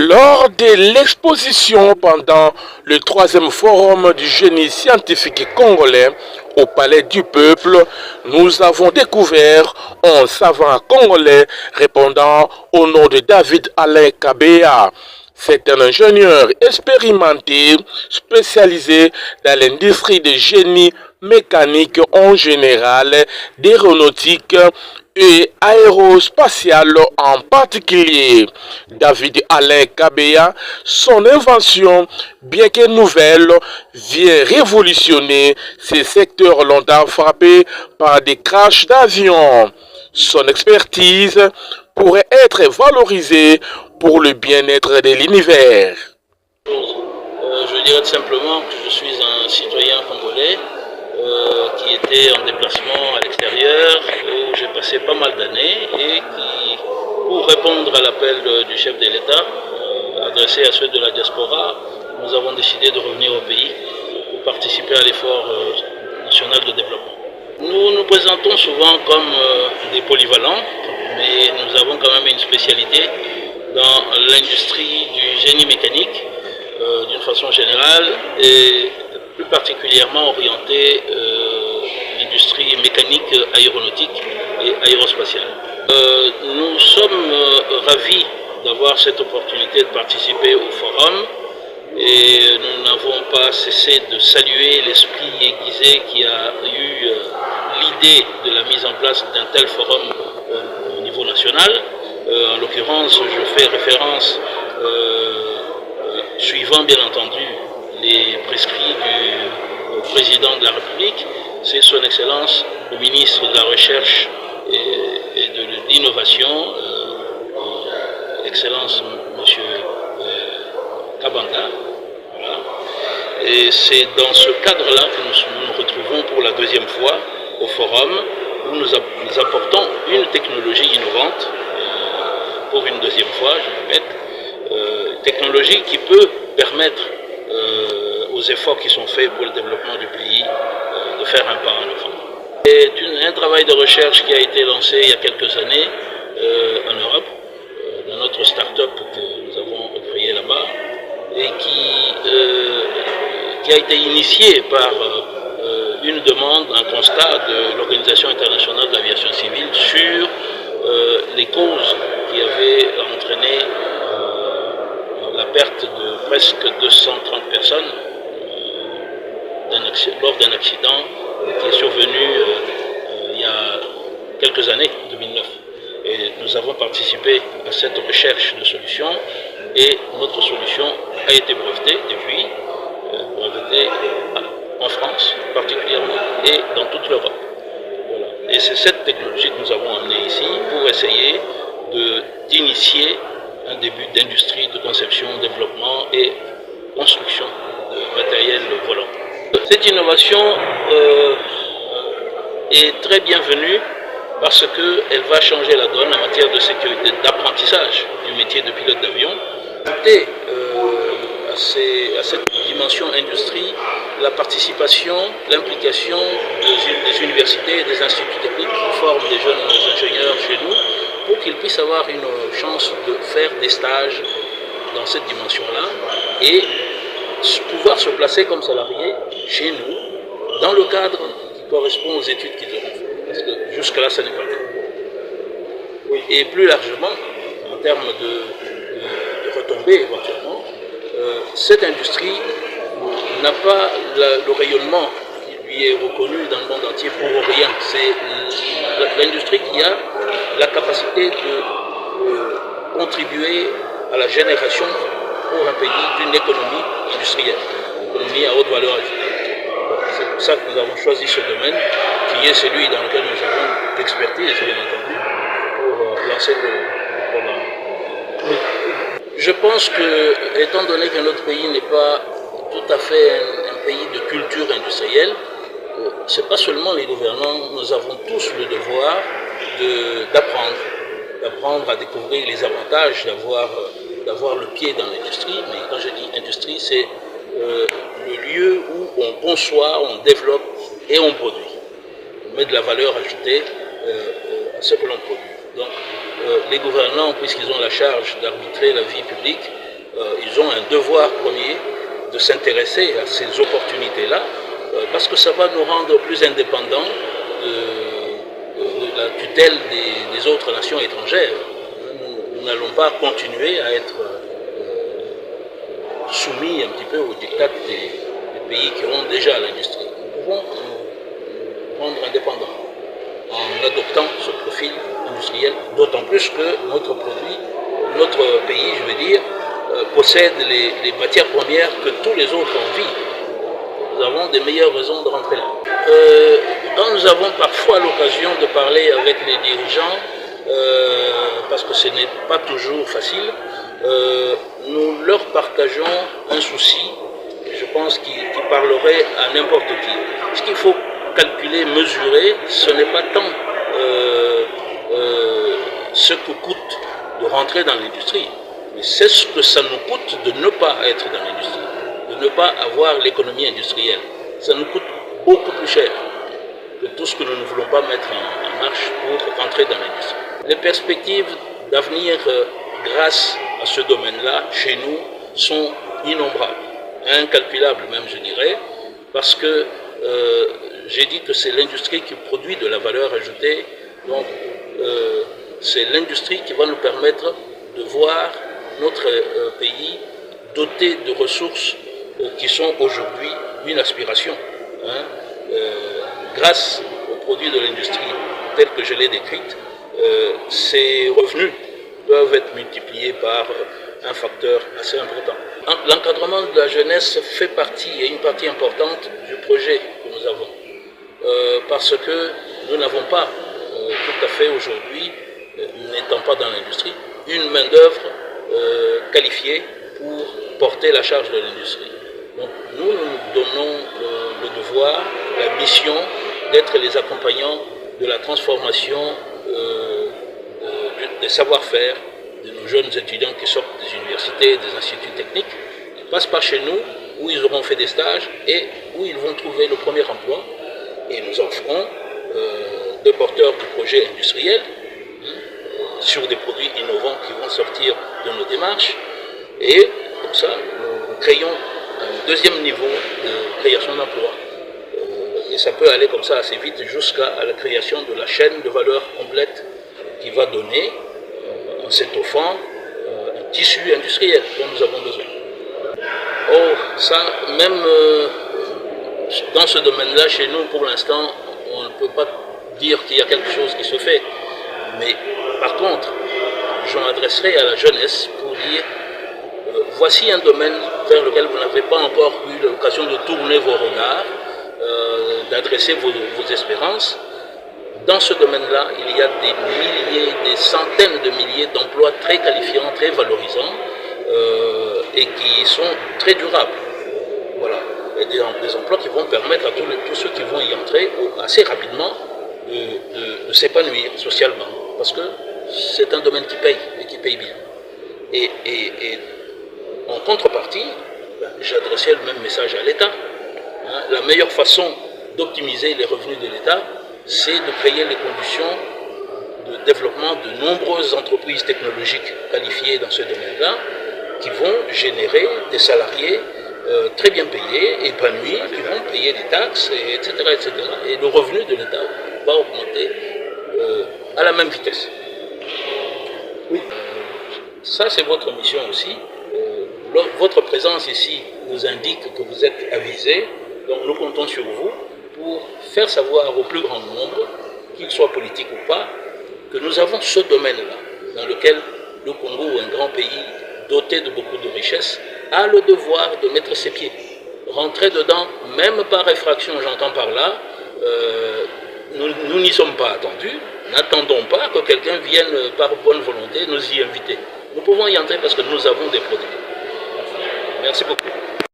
Lors de l'exposition pendant le troisième forum du génie scientifique congolais au Palais du Peuple, nous avons découvert un savant congolais répondant au nom de David Alain Kabea. C'est un ingénieur expérimenté spécialisé dans l'industrie de génie mécanique en général, d'aéronautique et aérospatiale en particulier. David Alain Kabea, son invention, bien que nouvelle, vient révolutionner ces secteurs longtemps frappés par des crashs d'avions. Son expertise pourrait être valorisée pour le bien-être de l'univers. Je dirais tout simplement que je suis un citoyen congolais qui était en déplacement à l'extérieur, où j'ai passé pas mal d'années et qui, pour répondre à l'appel du chef de l'État adressé à ceux de la diaspora, nous avons décidé de revenir au pays pour participer à l'effort national de développement. Nous nous présentons souvent comme des polyvalents, mais nous avons quand même une spécialité dans l'industrie du génie mécanique d'une façon générale et plus particulièrement orientée l'industrie mécanique aéronautique et aérospatiale. Nous sommes ravis d'avoir cette opportunité de participer au forum et nous n'avons pas cessé de saluer l'esprit aiguisé qui a eu l'idée de la mise en place d'un tel forum au niveau national. En l'occurrence, je fais référence, suivant bien entendu les prescrits du président de la République, c'est son Excellence le ministre de la Recherche et de l'innovation, Excellence M. Kabanda. Voilà. Et c'est dans ce cadre-là que nous nous retrouvons pour la deuxième fois au forum, où nous apportons une technologie innovante, pour une deuxième fois, je répète, technologie qui peut permettre aux efforts qui sont faits pour le développement du pays de faire un pas en avant. C'est un travail de recherche qui a été lancé il y a quelques années en Europe, dans notre start-up que nous avons créé là-bas, et qui a été initié par une demande, un constat de l'Organisation internationale de l'aviation civile sur les causes qui avaient entraîné la perte de presque 230 personnes lors d'un accident qui est survenu il y a quelques années, 2009. Et nous avons participé à cette recherche de solutions et notre solution a été brevetée depuis, brevetée en France particulièrement et dans toute l'Europe. Voilà. Et c'est cette technologie que nous avons amenée ici pour essayer d'initier un début d'industrie de conception, développement et construction de matériel volant. Cette innovation est très bienvenue parce qu'elle va changer la donne en matière de sécurité, d'apprentissage du métier de pilote d'avion. À cette dimension industrie, la participation, l'implication des universités et des instituts techniques qui forment des jeunes ingénieurs chez nous pour qu'ils puissent avoir une chance de faire des stages dans cette dimension-là et pouvoir se placer comme salariés chez nous dans le cadre qui correspond aux études qu'ils auront fait. Parce que jusque-là, ça n'est pas le cas. Oui. Et plus largement, en termes de retombées éventuellement, cette industrie n'a pas le rayonnement qui lui est reconnu dans le monde entier pour rien. C'est l'industrie qui a la capacité de contribuer à la génération pour un pays d'une économie industrielle, une économie à haute valeur ajoutée. C'est pour ça que nous avons choisi ce domaine, qui est celui dans lequel nous avons l'expertise, bien entendu, pour lancer le programme. Oui. Je pense que, étant donné que notre pays n'est pas tout à fait un pays de culture industrielle, ce n'est pas seulement les gouvernants, nous avons tous le devoir d'apprendre à découvrir les avantages d'avoir le pied dans l'industrie. Mais quand je dis industrie, c'est le lieu où on conçoit, on développe et on produit. On met de la valeur ajoutée à ce que l'on produit. Donc, les gouvernants, puisqu'ils ont la charge d'arbitrer la vie publique, ils ont un devoir premier de s'intéresser à ces opportunités-là, parce que ça va nous rendre plus indépendants de la tutelle des autres nations étrangères. Nous n'allons pas continuer à être soumis un petit peu aux diktats des pays qui ont déjà l'industrie. Nous pouvons nous rendre indépendants en adoptant ce profil industriel, d'autant plus que notre pays, je veux dire, possède les matières premières que tous les autres envient. Nous avons des meilleures raisons de rentrer là. Quand nous avons parfois l'occasion de parler avec les dirigeants, parce que ce n'est pas toujours facile, nous leur partageons un souci, je pense, qui parlerait à n'importe qui. Ce qu'il faut calculer, mesurer, ce n'est pas tant ce que coûte de rentrer dans l'industrie, mais c'est ce que ça nous coûte de ne pas être dans l'industrie, de ne pas avoir l'économie industrielle. Ça nous coûte beaucoup plus cher que tout ce que nous ne voulons pas mettre en marche pour rentrer dans l'industrie. Les perspectives d'avenir grâce à ce domaine-là, chez nous, sont innombrables, incalculables même, je dirais, parce que j'ai dit que c'est l'industrie qui produit de la valeur ajoutée, donc c'est l'industrie qui va nous permettre de voir notre pays doté de ressources qui sont aujourd'hui une aspiration. Grâce aux produits de l'industrie tels que je l'ai décrite, ces revenus peuvent être multipliés par un facteur assez important. L'encadrement de la jeunesse fait partie, et une partie importante du projet que nous avons, parce que nous n'avons pas tout à fait aujourd'hui, n'étant pas dans l'industrie, une main-d'œuvre qualifiée pour porter la charge de l'industrie. Donc nous donnons le devoir, la mission d'être les accompagnants de la transformation des savoir-faire de nos jeunes étudiants qui sortent des universités, des instituts techniques. Ils passent par chez nous, où ils auront fait des stages et où ils vont trouver le premier emploi. Et nous en ferons des porteurs de projets industriels sur des produits innovants qui vont sortir de nos démarches. Et comme ça, nous créons un deuxième niveau de création d'emplois. Et ça peut aller comme ça assez vite jusqu'à la création de la chaîne de valeur complète qui va donner, en s'étoffant, un tissu industriel dont nous avons besoin. Oh, ça, même dans ce domaine-là, chez nous, pour l'instant, on ne peut pas dire qu'il y a quelque chose qui se fait. Mais par contre, je m'adresserai à la jeunesse pour dire voici un domaine vers lequel vous n'avez pas encore eu l'occasion de tourner vos regards, d'adresser vos espérances. Dans ce domaine-là, il y a des milliers, des centaines de milliers d'emplois très qualifiants, très valorisants et qui sont très durables. Voilà. Et des emplois qui vont permettre à tous ceux qui vont y entrer assez rapidement de s'épanouir socialement. Parce que c'est un domaine qui paye et qui paye bien. Et en contrepartie, j'adressais le même message à l'État. La meilleure façon d'optimiser les revenus de l'État, c'est de créer les conditions de développement de nombreuses entreprises technologiques qualifiées dans ce domaine-là, qui vont générer des salariés très bien payés, épanouis, qui vont payer des taxes, etc., etc. Et le revenu de l'État va augmenter à la même vitesse. Oui. Ça, c'est votre mission aussi. Votre présence ici nous indique que vous êtes avisés, donc nous comptons sur vous pour faire savoir au plus grand nombre, qu'il soit politique ou pas, que nous avons ce domaine-là, dans lequel le Congo, un grand pays doté de beaucoup de richesses, a le devoir de mettre ses pieds. Rentrer dedans, même par effraction, j'entends par là, nous n'y sommes pas attendus, n'attendons pas que quelqu'un vienne par bonne volonté nous y inviter. Nous pouvons y entrer parce que nous avons des produits. Merci beaucoup.